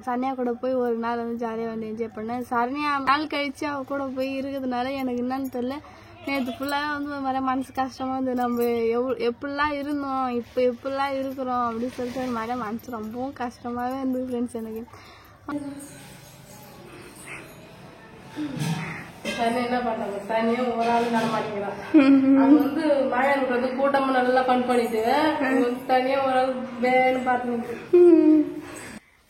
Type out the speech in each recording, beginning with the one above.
சரண்யா கூட போய் ஒரு நாள் வந்து ஜாலியாக வந்து என்ஜாய் பண்ணேன். சரண்யா நாள் கழிச்சு அவ கூட போய் இருக்கிறதுனால எனக்கு என்னன்னு தெரியல, நேற்று ஃபுல்லாக வந்து ஒரு மாதிரி மனசு கஷ்டமாக வந்து நம்ம எப்படிலாம் இருந்தோம் இப்போ எப்படிலாம் இருக்கிறோம் அப்படின்னு சொல்லிட்டு ஒரு மாதிரி மனசு ரொம்பவும் கஷ்டமாகவே இருந்தது ஃப்ரெண்ட்ஸ் எனக்கு. என்ன பண்றாங்க, தனியா ஒரு ஆள் நட மாட்டேங்கிறான். அவங்க வந்து மழைன்றது கூட்டமா நல்லா ஃபன் பண்ணிட்டு தனியா ஒரு ஆள் வேன்னு பாத்துக்கிட்டு.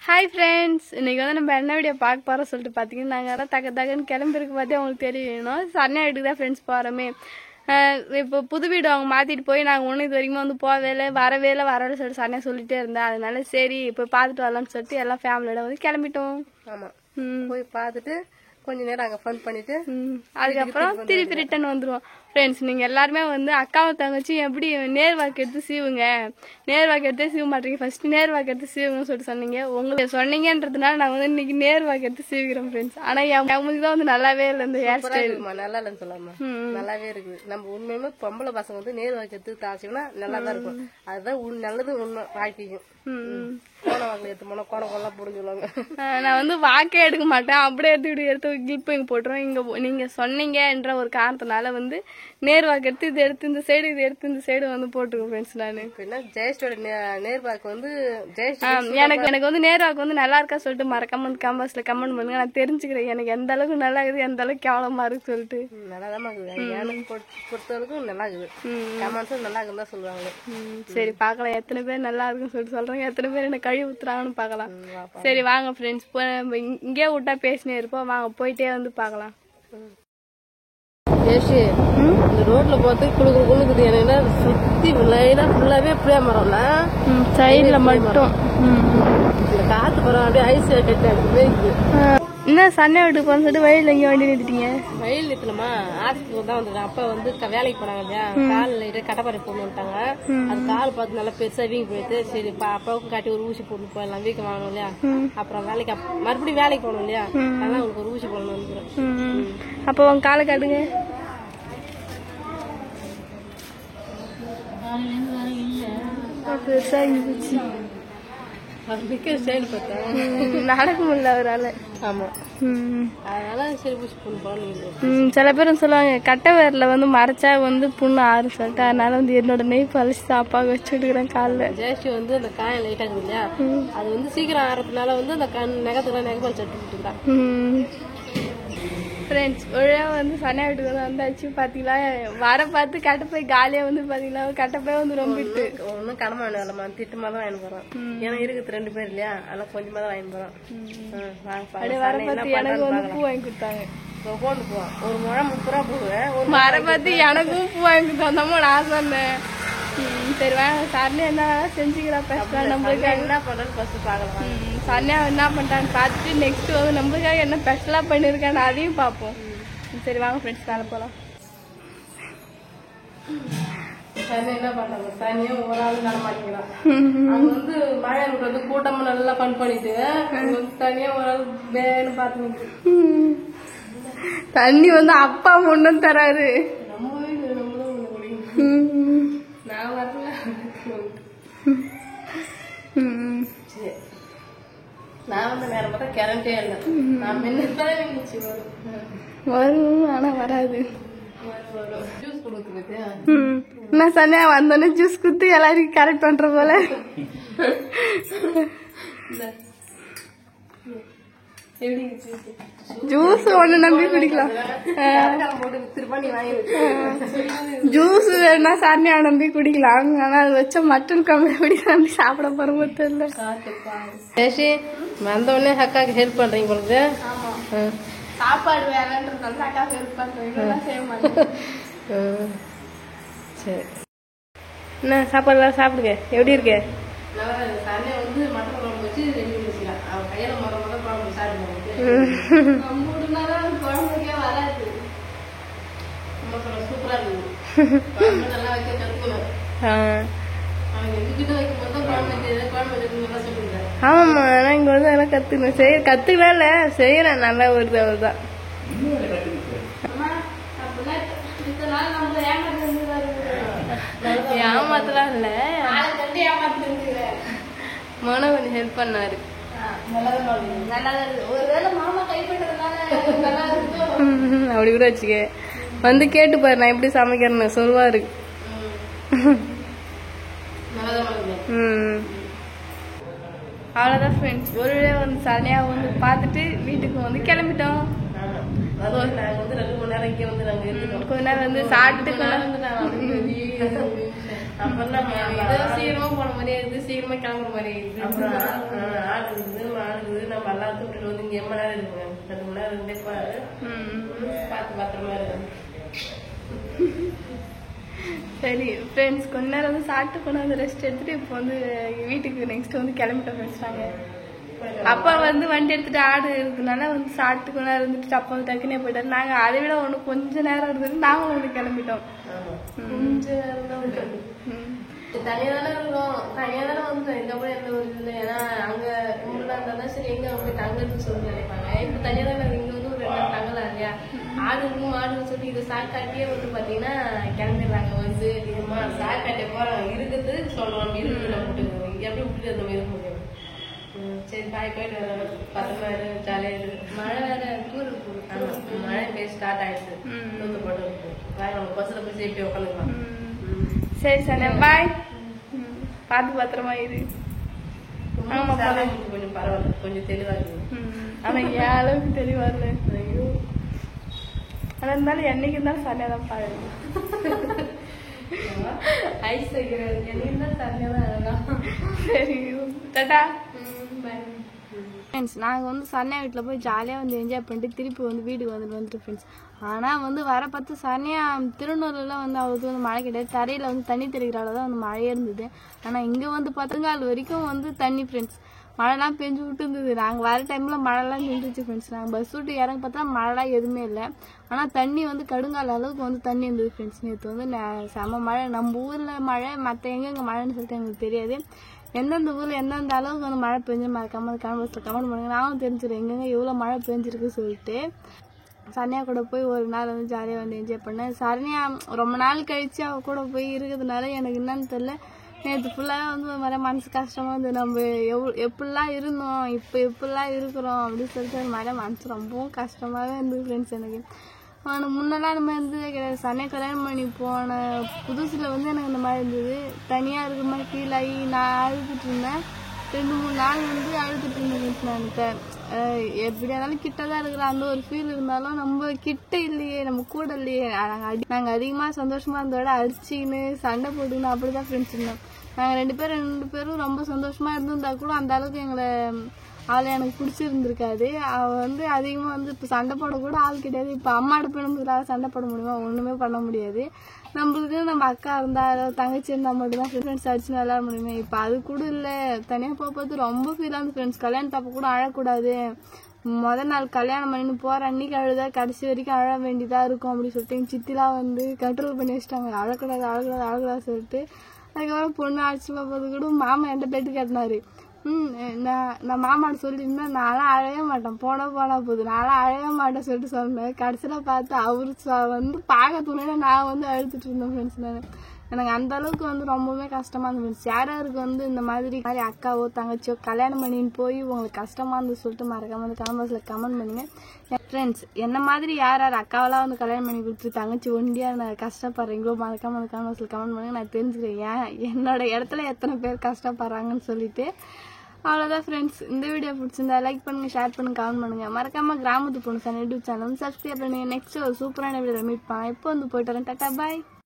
ஹாய் ஃப்ரெண்ட்ஸ், இன்னைக்கு வந்து நம்ம என்ன வீடியோ பார்க்க போகிறோம் சொல்லிட்டு பார்த்தீங்கன்னா, நாங்கள் தகன்னு கிளம்பிருக்கு பார்த்தே அவங்களுக்கு தெரியணும். சரண்யா வீட்டுக்கு தான் ஃப்ரெண்ட்ஸ் போகிறோமே. இப்போ புது வீடு அவங்க மாற்றிட்டு போய் நாங்கள் ஒன்றும் இது வரைக்கும் வந்து போகவே வரவே சொல்லிட்டு சரண்யா சொல்லிட்டே இருந்தேன். அதனால சரி இப்போ பார்த்துட்டு வரலாம்னு சொல்லிட்டு எல்லாம் ஃபேமிலியோட வந்து கிளம்பிட்டோம். ஆமாம், போய் பார்த்துட்டு கொஞ்ச நேரம் அங்கே ஃபன் பண்ணிட்டு அதுக்கப்புறம் திருப்பி ரிட்டர்ன் வந்துடுவோம். ஃப்ரெண்ட்ஸ், நீங்கள் எல்லாருமே வந்து அக்காவை தங்கச்சி எப்படி நேர் வாக்கு எடுத்து சீவுங்க, நேர் வாக்கு எடுத்து சீவ மாட்டீங்க, ஃபர்ஸ்ட் நேர் வாக்கு எடுத்து சீவுங்கன்னு சொல்லிட்டு சொன்னீங்க. உங்களுக்கு சொன்னீங்கன்றதுனால நான் வந்து இன்னைக்கு நேர் வாக்கு எடுத்து சீவிக்கிறோம் ஃப்ரெண்ட்ஸ். ஆனால் அவங்களுக்கு தான் வந்து நல்லாவே இல்லை இந்த ஹேர் ஸ்டைல். நல்லா இல்லைன்னு சொல்லாமா, நல்லாவே இருக்குது. நம்ம உண்மையுமே பொம்பளை பசங்க வந்து நேர் வாக்கு எடுத்து தாச்சிங்கன்னா நல்லா தான் இருக்கும். அதுதான் நல்லது உண்மை வாழ்க்கைக்கும். கோண வாக்கில் எடுத்து போனா கோணம் போடுன்னு சொல்லுவாங்க. நான் வந்து வாக்கே எடுக்க மாட்டேன், அப்படியே எடுத்து கிளிப்பு இங்கே போட்டுருவோம். இங்கே நீங்க சொன்னீங்கன்ற ஒரு காரணத்தினால வந்து நேர் வாக்கு எடுத்து இது எடுத்து இந்த சைடு இது எடுத்து இந்த சைடு வந்து போட்டுருக்கேன் ஃப்ரெண்ட்ஸ். நான் ஜெயஸ்டோட நேர் வாக்கு வந்து எனக்கு வந்து நேர் வாக்கு வந்து நல்லா இருக்கா சொல்லிட்டு மறக்காம வந்து கமெண்ட்ஸ்ல கமெண்ட் பண்ணுங்க. நான் தெரிஞ்சுக்கிறேன் எனக்கு எந்த அளவுக்கு நல்லா இருக்குது எந்த அளவுக்கு கேவலமா இருக்கு சொல்லிட்டு. நல்லாதான் இருக்குது, எனக்கு பொறுத்தவரைக்கும் நல்லா இருக்குது. கமெண்ட்ஸும் நல்லா இருக்குன்னு தான் சொல்லுவாங்க. சரி பார்க்கலாம் எத்தனை பேர் நல்லா இருக்குன்னு சொல்லிட்டு சொல்றாங்க, எத்தனை பேர் என்ன கழுவி ஊத்துறாங்கன்னு பார்க்கலாம். சரி வாங்க ஃப்ரெண்ட்ஸ், இங்கே விட்டா பேசினே இருப்போம், வாங்க போயிட்டே வந்து பார்க்கலாம். இந்த ரோட்ல பார்த்து குழுக்குது எனக்கு சுத்தி லைனா ஃபுல்லாவே அப்படியே மரம்ல சைட்ல மட்டும் இந்த காத்து மரம் அப்படியே ஐஸ் கட்டி என்ன சண்டை வீட்டுக்கு போன சொல்லிட்டு வயலில் எங்கேயும் வண்டி நிறுத்திட்டீங்க? வயல் நிறுத்தலமா, ஆஸ்பத்திரி தான் வந்துட்டேன். அப்ப வந்து வேலைக்கு போனாங்க இல்லையா, கால் லைட்டா கட்டப்பாறை போட்டு வந்துட்டாங்க. அது கால் பார்த்து நல்லா பெருசா வீங்கி போயிட்டு சரி அப்பாவுக்கும் காட்டி ஒரு ஊசி போட்டு போயிடலாம், வீக்கம் வாங்கணும் இல்லையா. அப்புறம் வேலைக்கு மறுபடியும் வேலைக்கு போகணும் இல்லையா, அதனால உங்களுக்கு ஒரு ஊசி போடணும் வந்துக்கிறேன். அப்போ உங்க காலை காட்டுங்க. பெருசா இருந்துச்சு, நடக்க முடியல அவரால். ஆமா, அதனால சரி ஊசி போட்டு போகணும். சில பேரும் சொல்லுவாங்க கட்டை வேரில் வந்து மறைச்சா வந்து புண்ணு ஆறு சொல்லிட்டு, அதனால வந்து என்னோட நெய் பழிச்சு சாப்பாக வச்சு விட்டுக்கிறேன் காலில். ஜெயஸ்ரீ வந்து அந்த காயம் லைட்டாக இருக்குது இல்லையா, அது வந்து சீக்கிரம் ஆறதுனால வந்து அந்த நெகத்துக்குலாம் நெகப்பால் சட்டு விட்டுக்கிறான். ஃப்ரெண்ட்ஸ், ஒழுங்காக வந்து சனியா வீட்டுக்கு வந்து வந்தாச்சு. பார்த்தீங்களா வர பார்த்து கட்டப்போய் காலியாக வந்து பார்த்தீங்களா கட்டப்போய் வந்து ரொம்ப ஒன்றும் கடமை வேணாம்மா, திட்டமாக தான் வாங்கி போகிறோம். ஏன்னா இருக்குது 2 பேர் இல்லையா, அதெல்லாம் கொஞ்சமாக தான் வாங்கி போகிறோம். அப்படியே வர பார்த்து எனக்கு வந்து பூ வாங்கி கொடுத்தாங்க. போட்டு போவோம், ஒரு முழம் 30 ரூபா பூவேன். வர பார்த்து எனக்கும் பூ வாங்கி கொடுத்தாந்தமோ நான் சொன்னேன். சரி வாங்க, சரண்யா என்ன செஞ்சுக்கிறா பேசலாம், நம்மளுக்காக என்ன பண்ணுறேன்னு ஃபர்ஸ்ட் பார்க்கலாம். சரண்யா என்ன பண்ணிட்டான்னு பார்த்துட்டு நெக்ஸ்ட் வந்து நம்மளுக்காக என்ன ஸ்பெஷலாக பண்ணியிருக்கான்னு அதையும் பார்ப்போம். சரி வாங்க ஃப்ரெண்ட்ஸ், மேலே போகலாம். தனியா என்ன பண்றாங்க, தனியா ஒரு ஆள் நட மாட்டேங்கிறான். அவங்க வந்து மழைன்றது கூட்டமா நல்லா ஃபன் பண்ணிட்டு தனியா ஒரு ஆள் வேன்னு பாத்துக்கிட்டு. தண்ணி வந்து அப்பா ஒன்றும் தராது, நம்ம வீடு நம்மளும் ஒண்ணு குடிக்கணும். நான் வரல. நான் வந்து நேரம் பார்த்தா கரண்டே இல்லை, நான் முன்னதான் இருந்துச்சு வரும் ஆனா வராது. ஜூஸ் கொடுக்குறது என்ன சனியா வந்தோடனே ஜூஸ் குத்து எல்லாருக்கும் கரெக்ட் பண்ற போல. ஜூஸ் ஒண்ணு நம்பி குடிக்கலாம், ஜூஸ் வேணா சரண்யா நம்பி குடிக்கலாம். ஆனா அது வச்ச மட்டன் கம்பி குடி நம்பி சாப்பிட போறோமோ தெரியல. வந்த உடனே அக்காக்கு ஹெல்ப் பண்றீங்க பொழுது. சாப்பாடு வேலைன்றதுனால அக்கா ஹெல்ப் பண்றீங்க, செய்ய மாட்டேன். சரி, என்ன சாப்பாடுலாம் சாப்பிடுங்க, எப்படி இருக்கு? சரண்யா வந்து மட்டன் குழம்பு வச்சு ரெடி பண்ணிக்கலாம். அவன் கையில முத குழம்பு சாப்பிடுவாங்க. குழம்புக்கே வராது, சூப்பரா இருக்குது. குழம்பு நல்லா வைக்க கத்துக்கணும். அவங்க எங்ககிட்ட வைக்கும் போது குழம்பு வைக்கிறது நல்லா சொல்லிடுறேன். ஆமாம்மா, ஆனால் இங்கே வந்து அதெல்லாம் கற்றுக்கணும், கற்றுக்கலாம் இல்லை செய்யறேன், நல்லா வருது அவ்வளோதான். ஏமாத்தலாம் இல்லை, மன கொஞ்சம் ஹெல்ப் பண்ணாரு. ஒருவேளை மாமா கைப்பற்றதுனால நல்லா இருக்கும் அப்படி கூட வச்சுக்க. வந்து கேட்டு பாரு நான் எப்படி சமைக்கிறேன்னு சொல்லுவாரு. அவ்வளோதான் ஃப்ரெண்ட்ஸ். ஒரு வேளை வந்து சரணியா வந்து பார்த்துட்டு வீட்டுக்கு வந்து கிளம்பிட்டோம். கொஞ்ச நேரம் வந்து சாப்பிட்டுட்டு சீக்கிரமா போன மாதிரியே இருக்குது, சீக்கிரமா கிளம்புற மாதிரியே இருக்குது. அப்புறம் ஆடுது மாடுது நம்ம எல்லாம் கூப்பிட்டு வந்து இங்க எம்ம நேரம் இருக்குங்க 2 மணி நேரம் இருந்தே பார்த்து பத்திரமா இருக்கு. சரி ஃப்ரெண்ட்ஸ், கொஞ்ச நேரம் வந்து சாப்பிட்டு கொண்டு வந்து ரெஸ்ட் எடுத்துட்டு இப்போ வந்து வீட்டுக்கு நெக்ஸ்ட் வந்து கிளம்பிட்டோம் ஃப்ரெண்ட்ஸ். நாங்கள் அப்பா வந்து வண்டி எடுத்துட்டு ஆடு இருக்குனால வந்து சாப்பிட்டு கொஞ்ச நேரம் இருந்துட்டு அப்பா வந்து டக்குனே போயிட்டாரு. நாங்கள் அதை விட ஒன்று கொஞ்ச நேரம் இருந்துட்டு நாங்களும் வந்து கிளம்பிட்டோம். கொஞ்ச நேரம் தான் தனியா தானே இருக்கோம். தனியா தானே வந்து எங்க கூட எந்த ஒரு இல்லை. ஏன்னா அங்க ஊர்ல இருந்தா சரி எங்க அவங்க தங்கன்னு சொல்லி நினைப்பாங்க. இப்ப தனியா தானே இங்க வந்து ஒரு 2 நாள் தங்கலாம் இல்லையா. ஆடு மாடுன்னு சொல்லி இதை சாக்காட்டியே வந்து பாத்தீங்கன்னா கிளம்பிடுறாங்க. வந்து சாக்காட்டிய போறாங்க இருக்குது சொல்றோம் இருக்குது நம்ம எப்படி விட்டுட்டு அந்த இருக்க முடியும். சரி பாய் போயிட்டு வர 10 மணி நேரம் ஜாலியா இருக்கு. மழை வேற தூரம் மழை போய் ஸ்டார்ட் ஆயிடுச்சு. தூத்து போட்டு பாய் நம்ம பஸ்ல போய் சேஃப்டி உட்காந்துக்கலாம். சரி சரி பாய். பார்த்து பத்திரமா இரு. ஆமா கொஞ்சம் பரவாயில்ல, கொஞ்சம் தெளிவா இருக்கு. ஆனா ஏன் அளவுக்கு தெளிவா இல்லை. ஐயோ ஆனா இருந்தாலும் என்னைக்கு இருந்தாலும் சரியா தான் பாரு. ஐஸ் வைக்கிறது என்னைக்கு தான் சரியா தான் இருக்கும். சரி டாடா பாய். ஃப்ரெண்ட்ஸ் நாங்கள் வந்து சரண்யா வீட்டில் போய் ஜாலியாக வந்து என்ஜாய் பண்ணிட்டு திருப்பி வந்து வீட்டுக்கு வந்துட்டு ஃப்ரெண்ட்ஸ். ஆனால் வந்து வர பார்த்து சரண்யா திருநூறுலாம் வந்து அவளுக்கு வந்து மழை கிடையாது. தரையில் வந்து தண்ணி தெளிக்கிறால தான் வந்து மழையே இருந்தது. ஆனால் இங்கே வந்து பத்துங்கால் வரைக்கும் வந்து தண்ணி ஃப்ரெண்ட்ஸ். மழைலாம் பெஞ்சு விட்டு இருந்தது. நாங்கள் வர டைமில் மழைலாம் நின்றுச்சு ஃப்ரெண்ட்ஸ். நாங்கள் பஸ் விட்டு இறங்க பார்த்தா மழைலாம் எதுவுமே இல்லை. ஆனால் தண்ணி வந்து கடுங்கால அளவுக்கு வந்து தண்ணி இருந்தது ஃப்ரெண்ட்ஸ். நேற்று வந்து செம மழை. நம்ம ஊரில் மழை மற்ற எங்கெங்கே மழைன்னு சொல்லிட்டு எங்களுக்கு தெரியாது. எந்தெந்த ஊரில் எந்தெந்த அளவுக்கு வந்து மழை பெஞ்சு மறக்காம கமெண்ட் பண்ணுங்க. நானும் தெரிஞ்சிடும் எங்கெங்க எவ்வளோ மழை பெஞ்சிருக்கு சொல்லிட்டு. சரண்யா கூட போய் ஒரு நாள் வந்து ஜாலியாக வந்து என்ஜாய் பண்ணேன். சரண்யா ரொம்ப நாள் கழிச்சு அவள் கூட போய் இருக்கிறதுனால எனக்கு என்னன்னு தெரியல, நேற்று ஃபுல்லாக வந்து ஒரு மாதிரி மனசு கஷ்டமாக வந்து நம்ம எப்படிலாம் இருந்தோம் இப்போ எப்படிலாம் இருக்கிறோம் அப்படின்னு சொல்லிட்டு ஒரு மாதிரி மனசு ரொம்பவும் கஷ்டமாகவே இருந்தது ஃப்ரெண்ட்ஸ். எனக்கு அவனுக்கு முன்னெல்லாம் அந்த மாதிரி இருந்ததே கிடையாது. சரண்யா கல்யாணம் பண்ணி போன புதுசில் வந்து எனக்கு இந்த மாதிரி இருந்தது. தனியாக இருக்கிற மாதிரி ஃபீல் ஆகி நான் அழுதுட்டு இருந்தேன். 2-3 நாள் வந்து அழுதுட்டு இருந்தேன். நான் எனக்கு எப்படியா இருந்தாலும் கிட்ட தான் இருக்கிற அந்த ஒரு ஃபீல் இருந்தாலும் நம்ம கிட்ட இல்லையே, நம்ம கூட இல்லையே. நாங்கள் அதிகமாக சந்தோஷமாக இருந்தோட அடிச்சின்னு சண்டை போட்டுக்கின்னு அப்படி தான் ஃப்ரெண்ட்ஸ் இருந்தோம். நாங்கள் 2 பேரும் ரொம்ப சந்தோஷமாக இருந்திருந்தா கூட அந்த அளவுக்கு எங்களை அவளை எனக்கு பிடிச்சிருந்துருக்காது. அவள் வந்து அதிகமாக வந்து இப்போ சண்டை போடக்கூட ஆள் கிடையாது. இப்போ அம்மாட்ட போய் நம்ம சண்டை போட முடியுமா? ஒன்றுமே பண்ண முடியாது. நம்மளுக்கு நம்ம அக்கா இருந்தா தங்கச்சி இருந்தால் மட்டும்தான் ஃப்ரெண்ட்ஸ் அடிச்சு விளையாட முடியுமே. இப்போ அது கூட இல்லை. தனியாக போக பார்த்து ரொம்ப ஃபீலாக இருந்து ஃப்ரெண்ட்ஸ். கல்யாணத்தப்போ கூட அழக்கூடாது, முதல் நாள் கல்யாணம் பண்ணின்னு போகிற அன்னைக்கு அழுதா கடைசி வரைக்கும் அழ வேண்டியதாக இருக்கும் அப்படின்னு சொல்லிட்டு எங்கள் சித்திலாம் வந்து கண்ட்ரோல் பண்ணி வச்சுட்டாங்க. அழக்கூடாது சொல்லிட்டு. அதுக்கப்புறம் பொண்ணு அடிச்சு பார்ப்பது கூட மாமா என்கிட்ட பேட்டு கேட்டினாரு. நான் மாமாட்ட சொல்லியிருந்தேன் நான்லாம் அழவே மாட்டேன், போனா போகுது, நான்லாம் அழவே மாட்டேன் சொல்லிட்டு சொன்னேன். கடைசியில் பார்த்து அவரு வந்து பார்க்கறதுனால நான் வந்து அழுத்துட்டு இருந்தேன் ஃப்ரெண்ட்ஸ். எனக்கு அந்த அளவுக்கு வந்து ரொம்பவுமே கஷ்டமா இருந்துச்சு. யாராருக்கு வந்து இந்த மாதிரி அக்காவோ தங்கச்சியோ கல்யாணம் பண்ணின்னு போய் உங்களுக்கு கஷ்டமா இருந்து சொல்லிட்டு மறக்காம வந்து கமெண்ட்ஸ்ல கமெண்ட் பண்ணுங்க ஃப்ரெண்ட்ஸ். என்ன மாதிரி யார் அக்காவெல்லாம் வந்து கல்யாணம் பண்ணி கொடுத்து தங்கச்சி ஒண்டியா நான் கஷ்டப்படுறீங்களோ மறக்காம வந்து கமெண்ட்ஸ்ல கமெண்ட் பண்ணுங்க. நான் தெரிஞ்சுக்கிறேன் என்னோட இடத்துல எத்தனை பேர் கஷ்டப்படுறாங்கன்னு சொல்லிட்டு. அவ்வளோதான் ஃப்ரெண்ட்ஸ். இந்த வீடியோ பிடிச்சிருந்தா லைக் பண்ணுங்க, ஷேர் பண்ணுங்க, கமெண்ட் பண்ணுங்க. மறக்காம கிராமத்து பொண்ணு யூடியூப் சேனல் சப்ஸ்கிரைப் பண்ணுங்க. நெக்ஸ்ட் ஒரு சூப்பரான வீடியோ மீட் பண்ணலாம். இப்போ வந்து போயிட்டு வரேன். டாடா பாய்.